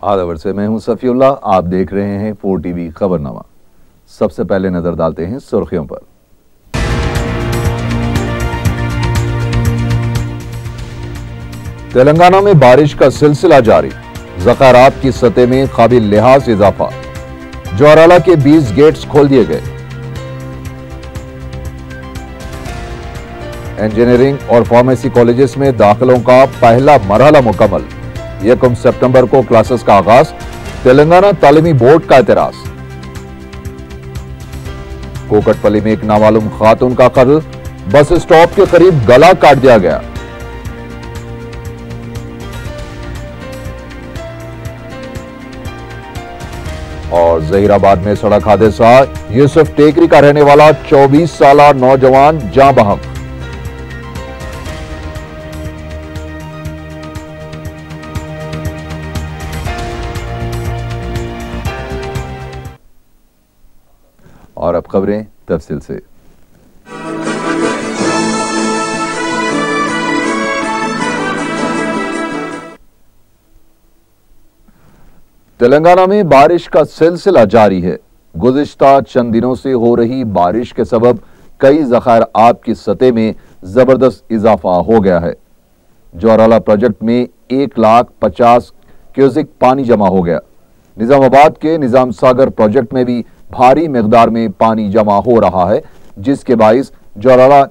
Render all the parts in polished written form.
आदावर से मैं हूं सफीउल्लाह। आप देख रहे हैं 4 टीवी खबरनामा। सबसे पहले नजर डालते हैं सुर्खियों पर। तेलंगाना में बारिश का सिलसिला जारी, ज़ख़ारात की सतह में काबिल लिहाज इजाफा। जोराला के 20 गेट्स खोल दिए गए। इंजीनियरिंग और फार्मेसी कॉलेजेस में दाखिलों का पहला मरहला मुकम्मल। 1 सितंबर को क्लासेस का आगाज। तेलंगाना तालीमी बोर्ड का एतराज। कोकटपल्ली में एक नामालूम खातून का कत्ल, बस स्टॉप के करीब गला काट दिया गया। और जहीराबाद में सड़क हादसा, यूसुफ टेकरी का रहने वाला 24 साला नौजवान जाँ बहक। और अब खबरें तफसील से। तेलंगाना में बारिश का सिलसिला जारी है। गुज़िश्ता चंद दिनों से हो रही बारिश के सबब कई ज़ख़ारात की सतह में जबरदस्त इजाफा हो गया है। जोराला प्रोजेक्ट में 1,50,000 क्यूसेक पानी जमा हो गया। निजामाबाद के निजाम सागर प्रोजेक्ट में भी भारी मिकदार में पानी जमा हो रहा है, जिसके बाइस जोराला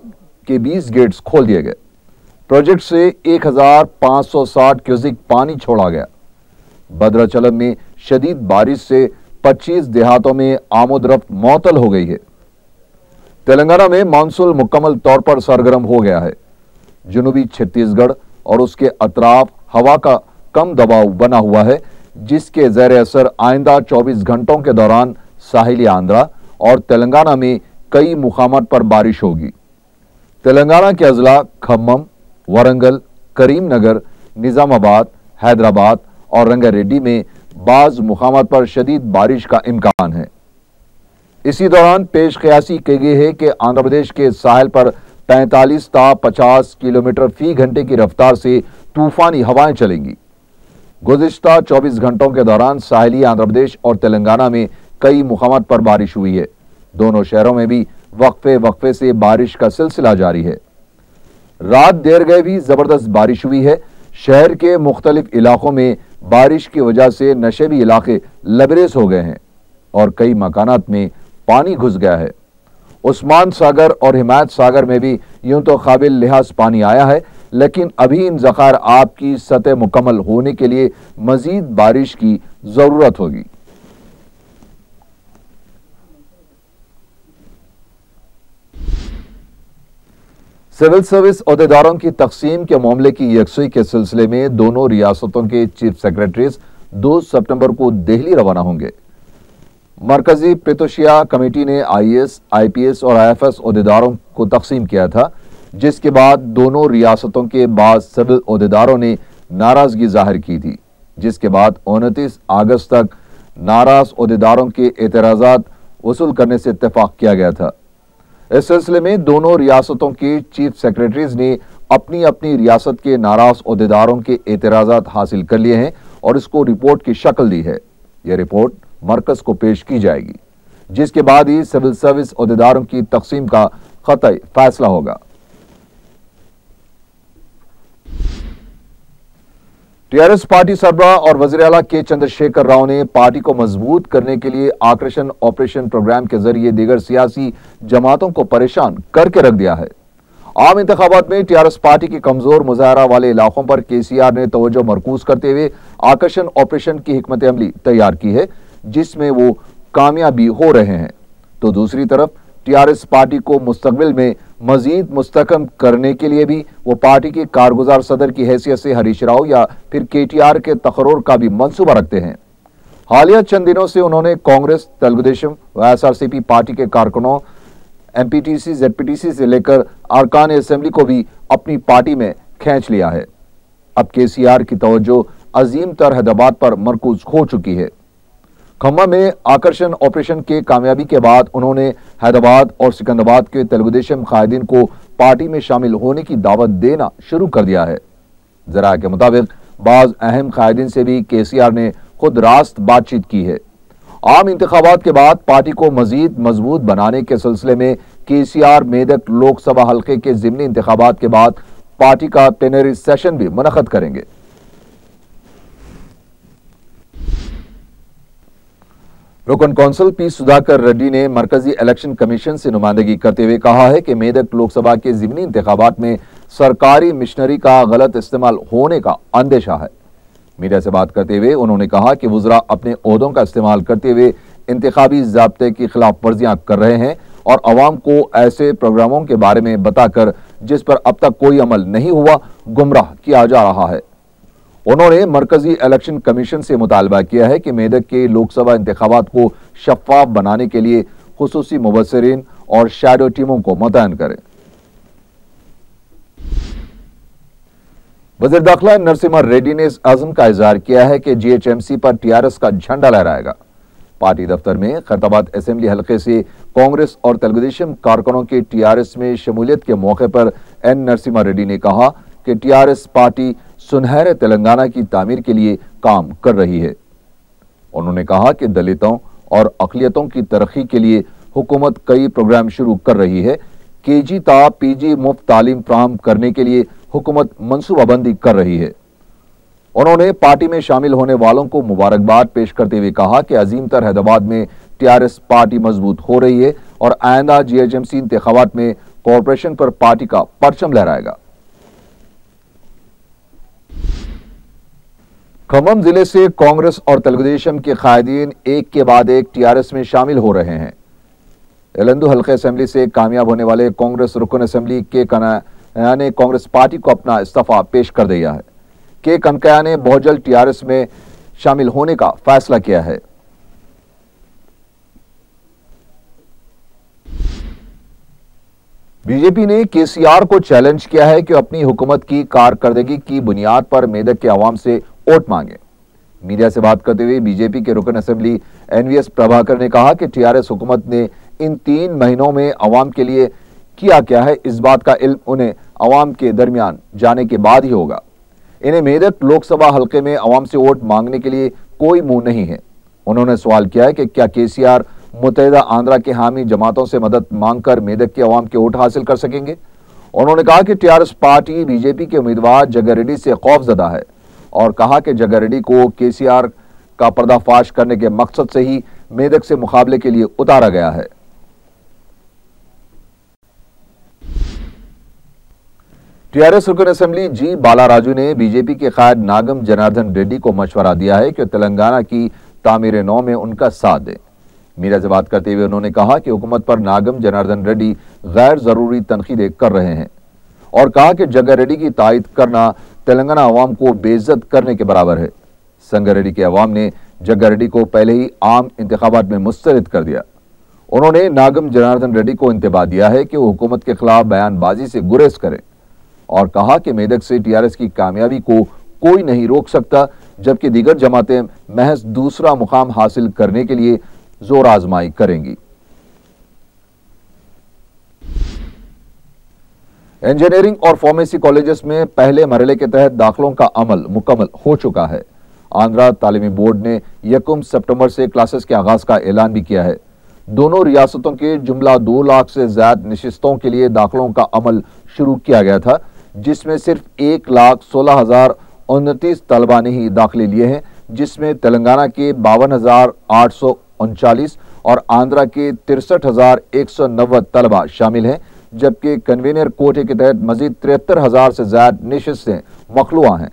के 20 गेट्स खोल दिए गए। प्रोजेक्ट से 1,560 क्यूसेक पानी छोड़ा गया। भद्राचलम में शदीद बारिश से 25 देहातों में आमदरफ्त मअतल हो गई है। तेलंगाना में मानसून मुकम्मल तौर पर सरगर्म हो गया है। जनूबी छत्तीसगढ़ और उसके अतराफ हवा का कम दबाव बना हुआ है, जिसके ज़ेर असर आइंदा 24 घंटों के दौरान साहिली आंध्रा और तेलंगाना में कई मुकामात पर बारिश होगी। तेलंगाना के अजला खम्मम, वरंगल, करीमनगर, निजामाबाद, हैदराबाद और रंगारेड्डी में बाज मुकामात पर शदीद बारिश का इम्कान है। इसी दौरान पेश क़यासी की गई है कि आंध्र प्रदेश के साहिल पर 45 ता 50 किलोमीटर फी घंटे की रफ्तार से तूफानी हवाएं चलेंगी। गुज़िश्ता 24 घंटों के दौरान साहिली आंध्र प्रदेश और तेलंगाना में कई मुकामात पर बारिश हुई है। दोनों शहरों में भी वक्फे वक्फे से बारिश का सिलसिला जारी है। रात देर गए भी जबरदस्त बारिश हुई है। शहर के मुख्तलिफ इलाकों में बारिश की वजह से नशेबी इलाके लबरेज हो गए हैं और कई मकानात में पानी घुस गया है। उस्मान सागर और हिमायत सागर में भी यूं तो काबिल लिहाज पानी आया है, लेकिन अभी इन ज़ख़ारात की सतह मुकम्मल होने के लिए मजीद बारिश की जरूरत होगी। सिविल सर्विस ओहदेदारों की तकसीम के मामले की यकसुई के सिलसिले में दोनों रियासतों के चीफ सेक्रेटरीज 2 सितंबर को दिल्ली रवाना होंगे। मरकजी पेतोशिया कमेटी ने IAS, IPS और IFS ओहदेदारों को तकसीम किया था, जिसके बाद दोनों रियासतों के बाद सिविल ओहदेदारों ने नाराजगी जाहिर की थी, जिसके बाद 29 अगस्त तक नाराज ओहदेदारों के एतराज़ात वसूल करने से इत्तेफाक किया गया था। इस सिलसिले में दोनों रियासतों के चीफ सेक्रेटरीज ने अपनी अपनी रियासत के नाराज ओहदेदारों के एतराज़ात हासिल कर लिए हैं और इसको रिपोर्ट की शक्ल दी है। यह रिपोर्ट मरकज को पेश की जाएगी, जिसके बाद ही सिविल सर्विस ओहदेदारों की तकसीम का क़तई फैसला होगा। टीआरएस पार्टी सरबराह और वज़ीर आला के चंद्रशेखर राव ने पार्टी को मजबूत करने के लिए आकर्षण ऑपरेशन प्रोग्राम के जरिए दीगर सियासी जमातों को परेशान करके रख दिया है। आम इंतखाबात में टीआरएस पार्टी के कमजोर मुजाहरा वाले इलाकों पर केसीआर ने तवज्जो मरकूज करते हुए आकर्षण ऑपरेशन की हिकमत अमली तैयार की है, जिसमें वो कामयाबी हो रहे हैं। तो दूसरी तरफ टीआरएस पार्टी को मुस्तकबिल में मजीद मुस्तकम करने के लिए भी वो पार्टी के कारगुजार सदर की हैसियत से हरीश राव या फिर केटीआर के तकर्रुर का भी मंसूबा रखते हैं। हालिया चंद दिनों से उन्होंने कांग्रेस, तेलुगुदेशम, वाईएसआरसीपी पार्टी के कारकुनों, एमपीटीसी, जेडपीटीसी से लेकर अरकान असेंबली को भी अपनी पार्टी में खींच लिया है। अब केसीआर की तवज्जो अजीम तर हैदराबाद पर मरकूज हो चुकी है। खम्मा में आकर्षण ऑपरेशन के कामयाबी के बाद उन्होंने हैदराबाद और सिकंदराबाद के तेलुगुदेशम कायदीन को पार्टी में शामिल होने की दावत देना शुरू कर दिया है। जरा के मुताबिक बाज अहम कायदीन से भी केसीआर ने खुद रास्त बातचीत की है। आम इंतखाबात के बाद पार्टी को मजीद मजबूत बनाने के सिलसिले में केसीआर मेदक लोकसभा हल्के के जिमनी इंतखाबात के बाद पार्टी का प्लेनरी सेशन भी मुनक्कद करेंगे। रुकन कौंसिल पी सुधाकर रेड्डी ने मरकजी इलेक्शन कमीशन से नुमाइंदगी करते हुए कहा है कि मेदक लोकसभा के जिमनी इंतखाबात में सरकारी मिशनरी का गलत इस्तेमाल होने का अंदेशा है। मीडिया से बात करते हुए उन्होंने कहा कि वुज़रा अपने ओहदों का इस्तेमाल करते हुए इंतखाबी ज़ाब्ते की खिलाफ वर्जियां कर रहे हैं और अवाम को ऐसे प्रोग्रामों के बारे में बताकर जिस पर अब तक कोई अमल नहीं हुआ गुमराह किया जा रहा है। उन्होंने मरकजी इलेक्शन कमीशन से मुतालबा किया है कि मेदक के लोकसभा इंतखाबात को शफाफ बनाने के लिए खुसूसी मुबस्सिरीन और शैडो टीमों को मुतयन करें। वज़ीर दाखिला नरसिम्हा रेड्डी ने इस अज़्म का इज़हार किया है कि जीएचएमसी पर टीआरएस का झंडा लहराएगा। पार्टी दफ्तर में खैरताबाद असेंबली हल्के से कांग्रेस और तेलुगुदेशम कारकुनों की टीआरएस में शमूलियत के मौके पर एन नरसिम्हा रेड्डी ने कहा कि टीआरएस पार्टी सुनहरे तेलंगाना की तामीर के लिए काम कर रही है। उन्होंने कहा कि दलितों और अक़लियतों की तरक्की के लिए हुकूमत कई प्रोग्राम शुरू कर रही है। केजी ता पीजी मुफ्त तालीम फराहम करने के लिए हुकूमत मनसूबाबंदी कर रही है। उन्होंने पार्टी में शामिल होने वालों को मुबारकबाद पेश करते हुए कहा कि अजीमतर हैदराबाद में टीआरएस पार्टी मजबूत हो रही है और आइंदा जीएचएमसी इंतखाबात में कॉरपोरेशन पर पार्टी का परचम लहराएगा। खम्मम जिले से कांग्रेस और तेलुगुदेशम के कायदीन एक के बाद एक टीआरएस में शामिल हो रहे हैं। एलंदू हल्के असेंबली से कामयाब होने वाले कांग्रेस रुकन असेंबली के कनकैया ने कांग्रेस पार्टी को अपना इस्तीफा पेश कर दिया है। के कनकैया ने बहुत जल्द टीआरएस में शामिल होने का फैसला किया है। बीजेपी ने केसीआर को चैलेंज किया है कि अपनी हुकूमत की कारकर्दगी की बुनियाद पर मेदक के अवाम से वोट मांगे। मीडिया से बात करते हुए बीजेपी के रुकन असेंबली एनवीएस प्रभाकर ने कहा कि टीआरएस हुकूमत ने इन 3 महीनों में अवाम के लिए किया क्या है, इस बात का इल्म उन्हें अवाम के दरमियान जाने के बाद ही होगा। इन्हें मेदक लोकसभा हल्के में अवाम से वोट मांगने के लिए कोई मुंह नहीं है। उन्होंने सवाल किया है कि क्या केसीआर मुत्तहिदा आंध्रा के हामी जमातों से मदद मांगकर मेदक के अवाम के वोट हासिल कर सकेंगे। उन्होंने कहा कि टीआरएस पार्टी बीजेपी के उम्मीदवार जग्गारेड्डी से खौफजदा है और कहा कि जग्गारेड्डी को केसीआर का पर्दाफाश करने के मकसद से ही मेदक से मुकाबले के लिए उतारा गया है। टीआरएस रुकन असेंबली जी बालाराजू ने बीजेपी के कायद नागम जनार्दन रेड्डी को मशवरा दिया है कि तेलंगाना की तामीर नौ में उनका साथ दें। मीडिया से बात करते हुए उन्होंने कहा कि हुकूमत पर नागम जनार्दन रेड्डी गैर जरूरी तनकीदें कर रहे हैं और कहा कि जग्गारेड्डी की तायद करना तेलंगाना अवाम को बेइज्जत करने के बराबर है। संगारेड्डी के अवाम ने जग्गारेड्डी को पहले ही आम इंतखाबात में मुस्तरद कर दिया। उन्होंने नागम जनार्दन रेड्डी को इंतबाह दिया है कि वो हुकूमत के खिलाफ बयानबाजी से गुरेज करें और कहा कि मेदक से टीआरएस की कामयाबी को कोई नहीं रोक सकता, जबकि दीगर जमातें महज दूसरा मुकाम हासिल करने के लिए जोर आजमाई करेंगी। इंजीनियरिंग और फार्मेसी कॉलेजेस में पहले मरहले के तहत दाखिलों का अमल मुकम्मल हो चुका है। आंध्रा तालीमी बोर्ड ने 1 सितंबर से क्लासेस के आगाज का ऐलान भी किया है। दोनों रियासतों के जुमला 2 लाख से ज्यादा नशिस्तों के लिए दाखिलों का अमल शुरू किया गया था, जिसमें सिर्फ 1,16,029 तलबा ने ही दाखिले लिए हैं, जिसमें तेलंगाना के 52,839 और आंध्रा के 63,190 तलबा शामिल हैं, जबकि कन्वीनर कोटे के तहत मजीद 73,000 से ज्यादा नशिस्तें मखलूआ हैं।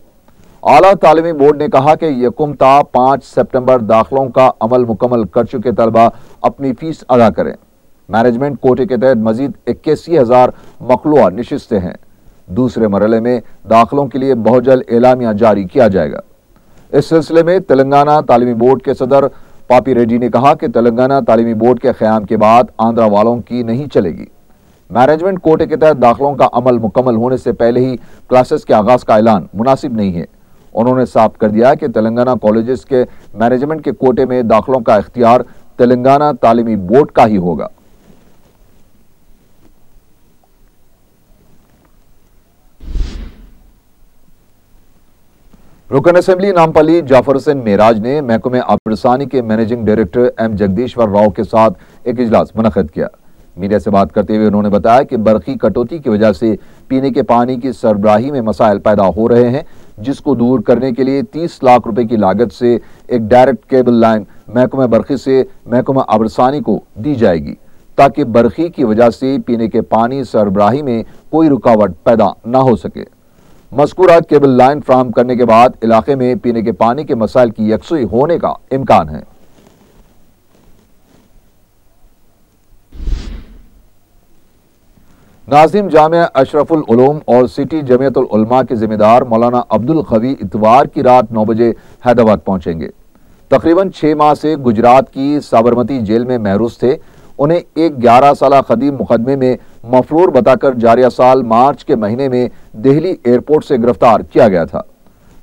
आला तालीमी बोर्ड ने कहा कि 1 सितंबर दाखिलों का अमल मुकम्मल कर चुके तलबा अपनी फीस अदा करें। मैनेजमेंट कोटे के तहत मजीद 81,000 मखलूआ नशिस्तें हैं। दूसरे मरहले में दाखिलों के लिए बहुत जल्द एलामिया जारी किया जाएगा। इस सिलसिले में तेलंगाना तालीमी बोर्ड के सदर पापी रेड्डी ने कहा कि तेलंगाना तालीमी बोर्ड के क़याम के बाद आंध्रा वालों की नहीं चलेगी। मैनेजमेंट कोटे के तहत दाखिलों का अमल मुकम्मल होने से पहले ही क्लासेस के आगाज का ऐलान मुनासिब नहीं है। उन्होंने साफ कर दिया कि तेलंगाना कॉलेजेस के मैनेजमेंट के कोटे में दाखिलों का इख्तियार तेलंगाना तालीमी बोर्ड का ही होगा। रुकन असेंबली नामपल्ली जाफर हुसैन मेराज ने महकमे आबरसानी के मैनेजिंग डायरेक्टर एम जगदीश्वर राव के साथ एक इजलास मुनक्किद किया। मीडिया से बात करते हुए उन्होंने बताया कि बरकी कटौती की वजह से पीने के पानी की सरबराही में मसाइल पैदा हो रहे हैं, जिसको दूर करने के लिए 30 लाख रुपए की लागत से एक डायरेक्ट केबल लाइन महकमा बरकी से महकमा आबरसानी को दी जाएगी, ताकि बरकी की वजह से पीने के पानी सरबराही में कोई रुकावट पैदा न हो सके। मज़कूरा केबल लाइन फ्राहम करने के बाद इलाके में पीने के पानी के मसाइल की यकसुई होने का इम्कान है। नाज़िम जामिया अशरफुल उलूम और सिटी जमियतुल उलमा के जिम्मेदार मौलाना अब्दुल खवी इतवार की रात 9 बजे हैदराबाद पहुंचेंगे। तकरीबन 6 माह से गुजरात की साबरमती जेल में महरूस थे। उन्हें एक 11 साला कदीम मुकदमे में मफरूर बताकर जारिया साल मार्च के महीने में दिल्ली एयरपोर्ट से गिरफ्तार किया गया था।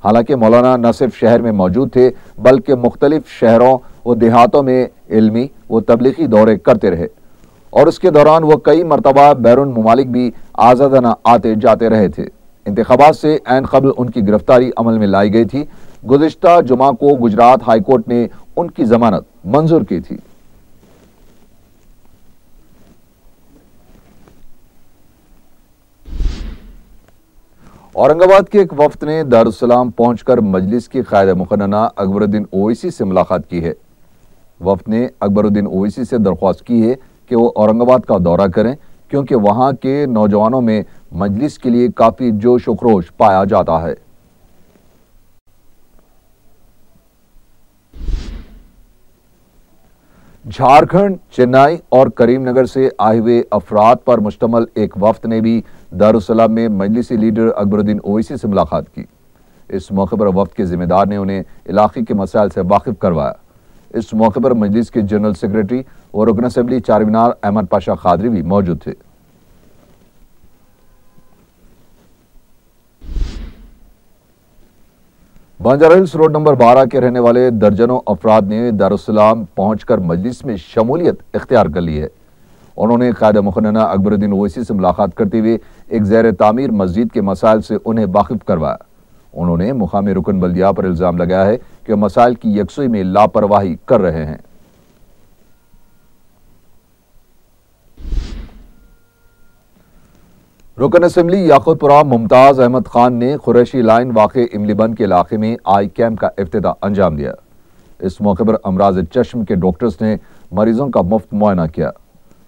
हालांकि मौलाना न सिर्फ शहर में मौजूद थे, बल्कि मुख्तलिफ शहरों व देहातों में इल्मी व तबलीगी दौरे करते रहे और उसके दौरान वह कई मरतबा बैरून ममालिक भी आज़ादाना आते जाते रहे थे। इंतखाबात से ऐन कबल उनकी गिरफ्तारी अमल में लाई गई थी। गुज़िश्ता जुमा को गुजरात हाईकोर्ट ने उनकी जमानत मंजूर की थी। औरंगाबाद के एक वफ्द ने दारुस्सलाम पहुंचकर मजलिस की कायद मुकन्नना अकबरुद्दीन ओवैसी से मुलाकात की है। वफ्द ने अकबरुद्दीन ओवैसी से दरख्वास्त की है कि वो औरंगाबाद का दौरा करें, क्योंकि वहां के नौजवानों में मजलिस के लिए काफी जोश व खरोश पाया जाता है। झारखंड, चेन्नई और करीमनगर से आए हुए अफराद पर मुश्तमल एक वफ्द ने भी दारुस्सलाम में मजलिसी लीडर अकबरुद्दीन ओवैसी से मुलाकात की। इस मौके पर वफ्द के जिम्मेदार ने उन्हें इलाके के मसाइल से वाकिफ करवाया। इस मौके पर मजलिस के जनरल सेक्रेटरी और रुकन असेंबली चारमीनार अहमद पाशा खादरी भी मौजूद थे। बंजारा हिल्स रोड नंबर 12 के रहने वाले दर्जनों अफराद ने दारुस्सलाम पहुंचकर मजलिस में शमूलियत इख्तियार कर ली है। उन्होंने कायदा मुकन्नना अकबरुद्दीन ओवैसी से मुलाकात करते हुए एक ज़ैर तामीर मस्जिद के मसाइल से उन्हें वाकिफ करवाया। उन्होंने मुकामी रुकन बल्दिया पर इल्जाम लगाया है कि मसाइल की यकसुई में लापरवाही कर रहे हैं। रुकन असेंबली याकूतपुरा मुमताज अहमद खान ने कुरैशी लाइन वाक़े इमलीबंद के इलाके में आई कैम्प का इफ्तिताह अंजाम दिया। इस मौके पर अमराज चश्म के डॉक्टर्स ने मरीजों का मुफ्त मुआयना किया।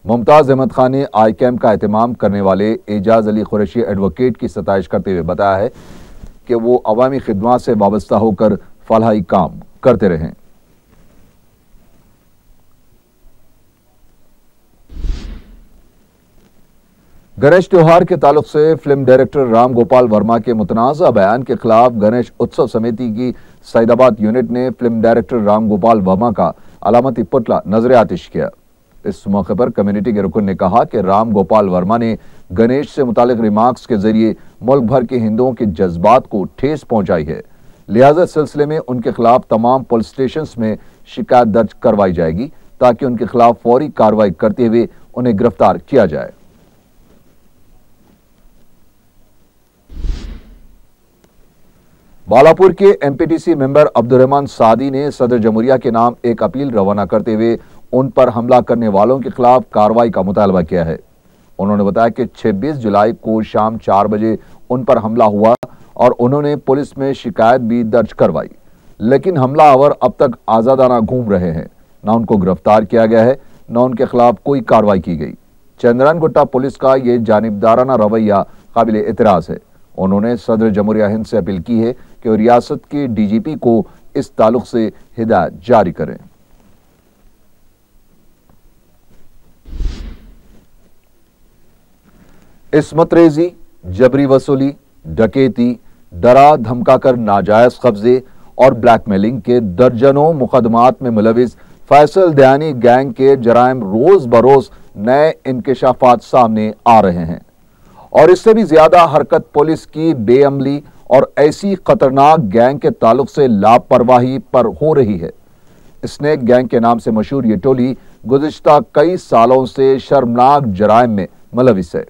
मुमताज अहमद खान ने आई कैम्प का एहतमाम करने वाले एजाज अली कुरैशी एडवोकेट की सताइश करते हुए बताया है कि वो अवामी खिदमात से वाबस्ता होकर फलाही काम करते रहें। गणेश त्योहार के ताल्लुक से फिल्म डायरेक्टर राम गोपाल वर्मा के मुतनाज़ा बयान के खिलाफ गणेश उत्सव समिति की सईदाबाद यूनिट ने फिल्म डायरेक्टर राम गोपाल वर्मा का अलामती पुतला नजर आतिश किया। इस मौके पर कम्युनिटी के रुकन ने कहा कि राम गोपाल वर्मा ने गणेश से मुतालिक रिमार्क्स के जरिए मुल्क भर के हिंदुओं के जज्बात को ठेस पहुंचाई है। लिहाजा इस सिलसिले में उनके खिलाफ तमाम पुलिस स्टेशन में शिकायत दर्ज करवाई जाएगी, ताकि उनके खिलाफ फौरी कार्रवाई करते हुए उन्हें गिरफ्तार किया जाए। बालापुर के एमपीटीसी मेंबर अब्दुर्रहमान सादी ने सदर जमहूरिया के नाम एक अपील रवाना करते हुए उन पर हमला करने वालों के खिलाफ कार्रवाई का मुतालबा किया है। उन्होंने बताया कि 26 जुलाई को शाम 4 बजे उन पर हमला हुआ और उन्होंने पुलिस में शिकायत भी दर्ज करवाई, लेकिन हमलावर अब तक आज़ादाना घूम रहे हैं। न उनको गिरफ्तार किया गया है, न उनके खिलाफ कोई कार्रवाई की गई। चंद्रन गुट्टा पुलिस का ये जानिबदाराना रवैया काबिल एतराज़ है। उन्होंने सदर जमहूरिया हिंद से अपील की है कि रियासत के डीजीपी को इस ताल्लुक से हिदायत जारी करें। इस्मत रेजी, जबरी वसूली, डकैती, डरा धमकाकर नाजायज कब्जे और ब्लैकमेलिंग के दर्जनों मुकदमात में मुलविस फैसल दयानी गैंग के जराइम रोज बरोज नए इंकशाफात सामने आ रहे हैं और इससे भी ज्यादा हरकत पुलिस की बेअमली और ऐसी खतरनाक गैंग के ताल्लुक से लापरवाही पर हो रही है। स्नेक गैंग के नाम से मशहूर ये टोली गुज़िश्ता कई सालों से शर्मनाक जराइम में मुलविस है।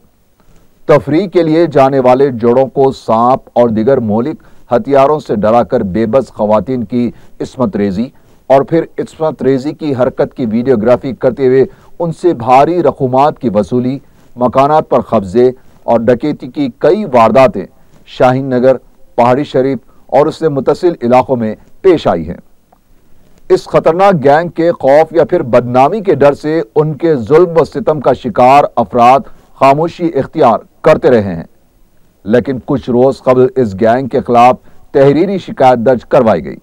तफरीह के लिए जाने वाले जोड़ों को सांप और दीगर मौलिक हथियारों से डराकर बेबस खवातीन की इस्मत रेजी और फिर इस्मत रेजी की हरकत की वीडियोग्राफी करते हुए उनसे भारी रकूमात की वसूली, मकानात पर कब्जे और डकैती की कई वारदातें शाहीन नगर, पहाड़ी शरीफ और उससे मुतसिल इलाकों में पेश आई हैं। इस खतरनाक गैंग के खौफ या फिर बदनामी के डर से उनके जुल्म व सितम का शिकार अफराद खामोशी इख्तियार करते रहे हैं, लेकिन कुछ रोज कबल इस गैंग के खिलाफ तहरीरी शिकायत दर्ज करवाई गई।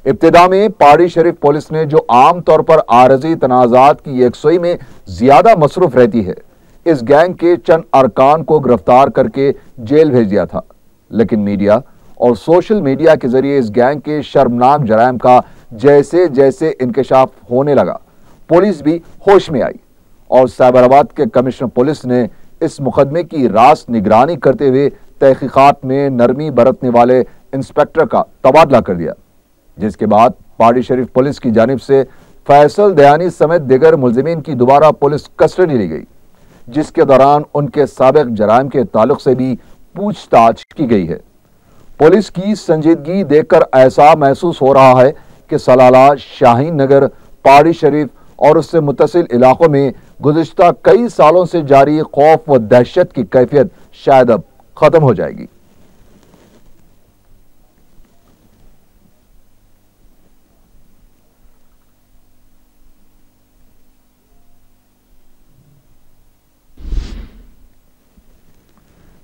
इब्तिदा में पहाड़ी शरीफ पुलिस ने, जो आम तौर पर आरजी तनाजात की यकसुई में ज्यादा मसरूफ रहती है, इस गैंग के चंद अरकान को गिरफ्तार करके जेल भेज दिया था, लेकिन मीडिया और सोशल मीडिया के जरिए इस गैंग के शर्मनाक जराइम का जैसे जैसे इंकशाफ होने लगा, पुलिस भी होश में आई और साइबराबाद के कमिश्नर पुलिस ने इस मुकदमे की रास्त निगरानी करते हुए तहकीकात में नरमी बरतने वाले इंस्पेक्टर का तबादला कर दिया, जिसके बाद पहाड़ी शरीफ पुलिस की जानिब से फैसल दयानी समेत दिगर मुलजिमीन की दोबारा पुलिस कस्टडी ली गई, जिसके दौरान उनके साबिक जराइम के ताल्लुक से भी पूछताछ की गई है। पुलिस की संजीदगी देखकर ऐसा महसूस हो रहा है कि सलाला, शाहीन नगर, पहाड़ी शरीफ और उससे मुतसिल इलाकों में गुज़िश्ता कई सालों से जारी खौफ व दहशत की कैफियत शायद अब खत्म हो जाएगी।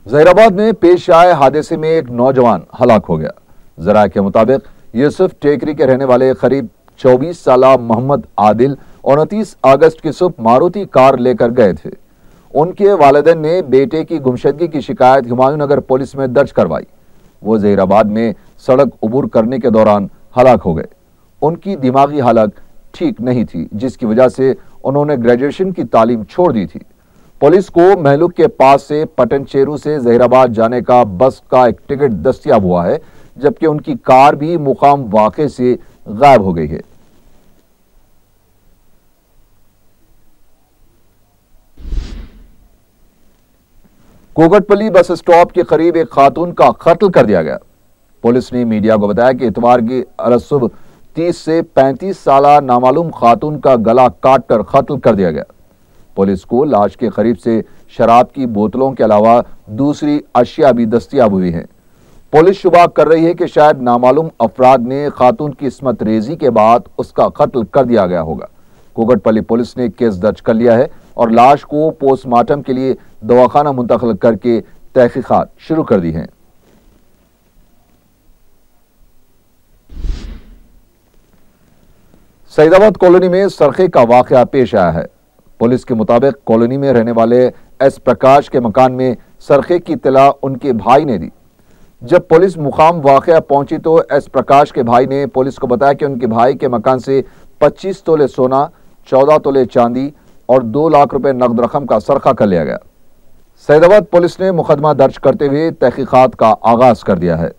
जहीराबाद में पेश आए हादसे में एक नौजवान हलाक हो गया। जराये के मुताबिक यूसुफ टेकरी के रहने वाले करीब 24 साला मोहम्मद आदिल 29 अगस्त की सुबह मारुति कार लेकर गए थे। उनके वालिदैन ने बेटे की गुमशदगी की शिकायत हुमायूं नगर पुलिस में दर्ज करवाई। वो जहीराबाद में सड़क उबूर करने के दौरान हलाक हो गए। उनकी दिमागी हालत ठीक नहीं थी, जिसकी वजह से उन्होंने ग्रेजुएशन की तालीम छोड़ दी थी। पुलिस को महलुक के पास से पटनचेरू से जहीराबाद जाने का बस का एक टिकट दस्तयाब हुआ है, जबकि उनकी कार भी मुकाम वाक़े से गायब हो गई है। कोगटपल्ली बस स्टॉप के करीब एक खातून का कत्ल कर दिया गया। पुलिस ने मीडिया को बताया कि इतवार की सुबह 30 से 35 साला नामालूम खातून का गला काटकर कत्ल कर दिया गया। पुलिस को लाश के करीब से शराब की बोतलों के अलावा दूसरी अशिया भी दस्तयाब हुई हैं। पुलिस शुबा कर रही है कि शायद नामालूम अफराद ने खातून की इस्मत रेजी के बाद उसका कत्ल कर दिया गया होगा। कोगटपल्ली पुलिस ने केस दर्ज कर लिया है और लाश को पोस्टमार्टम के लिए दवाखाना मुंतकिल करके तहकीकात शुरू कर दी हैं। सईदाबाद कॉलोनी में सरखे का वाकया पेश आया है। पुलिस के मुताबिक कॉलोनी में रहने वाले एस प्रकाश के मकान में सरखे की इत्तला उनके भाई ने दी। जब पुलिस मुकाम वाकया पहुंची तो एस प्रकाश के भाई ने पुलिस को बताया कि उनके भाई के मकान से 25 तोले सोना, 14 तोले चांदी और 2 लाख रुपए नकद रकम का सरखा कर लिया गया। सईदाबाद पुलिस ने मुकदमा दर्ज करते हुए तहकीकात का आगाज कर दिया है।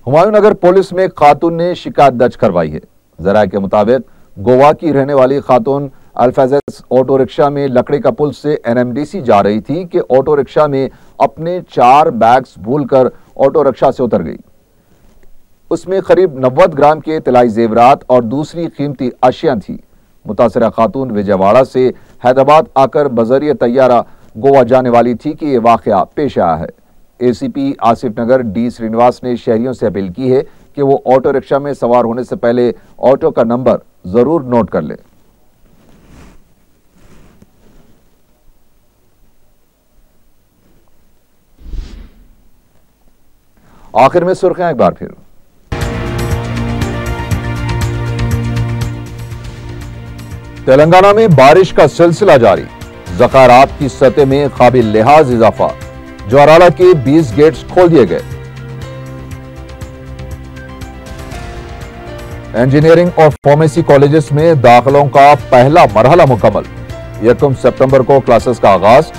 हुमायूं नगर पुलिस में खातून ने शिकायत दर्ज करवाई है। जराये के मुताबिक गोवा की रहने वाली खातून अल्फाजेस ऑटो रिक्शा में लकड़ी का पुल से एनएमडीसी जा रही थी कि ऑटो रिक्शा में अपने 4 बैग्स भूलकर ऑटो रिक्शा से उतर गई। उसमें करीब 90 ग्राम के तिलाई जेवरात और दूसरी कीमती अशिया थी। मुतासरा खातून विजयवाड़ा से हैदराबाद आकर बजरिए तैयारा गोवा जाने वाली थी कि यह वाकया पेश आया है। एसीपी आसिफ नगर डी श्रीनिवास ने शहरियों से अपील की है कि वो ऑटो रिक्शा में सवार होने से पहले ऑटो का नंबर जरूर नोट कर ले। आखिर में सुर्खियां एक बार फिर। तेलंगाना में बारिश का सिलसिला जारी, ज़खारात की सतह में काबिल लिहाज इजाफा, ज्वाराला के 20 गेट्स खोल दिए गए। इंजीनियरिंग और फार्मेसी कॉलेजेस में दाखिलों का पहला मरहला मुकम्मल, 1 सितंबर को क्लासेस का आगाज,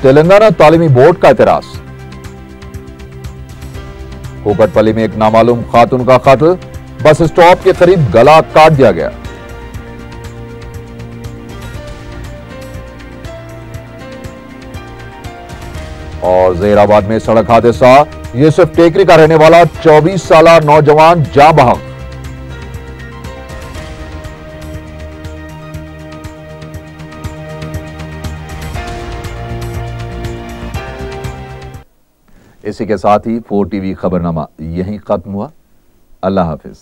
तेलंगाना तालीमी बोर्ड का एतराज। कोगटपल्ली में एक नामालूम खातून का कत्ल, बस स्टॉप के करीब गला काट दिया गया। और जहीराबाद में सड़क हादसा, यूसुफ टेकरी का रहने वाला 24 साल नौजवान जाँ बहक। इसी के साथ ही 4 टीवी खबरनामा यहीं खत्म हुआ। अल्लाह हाफिज।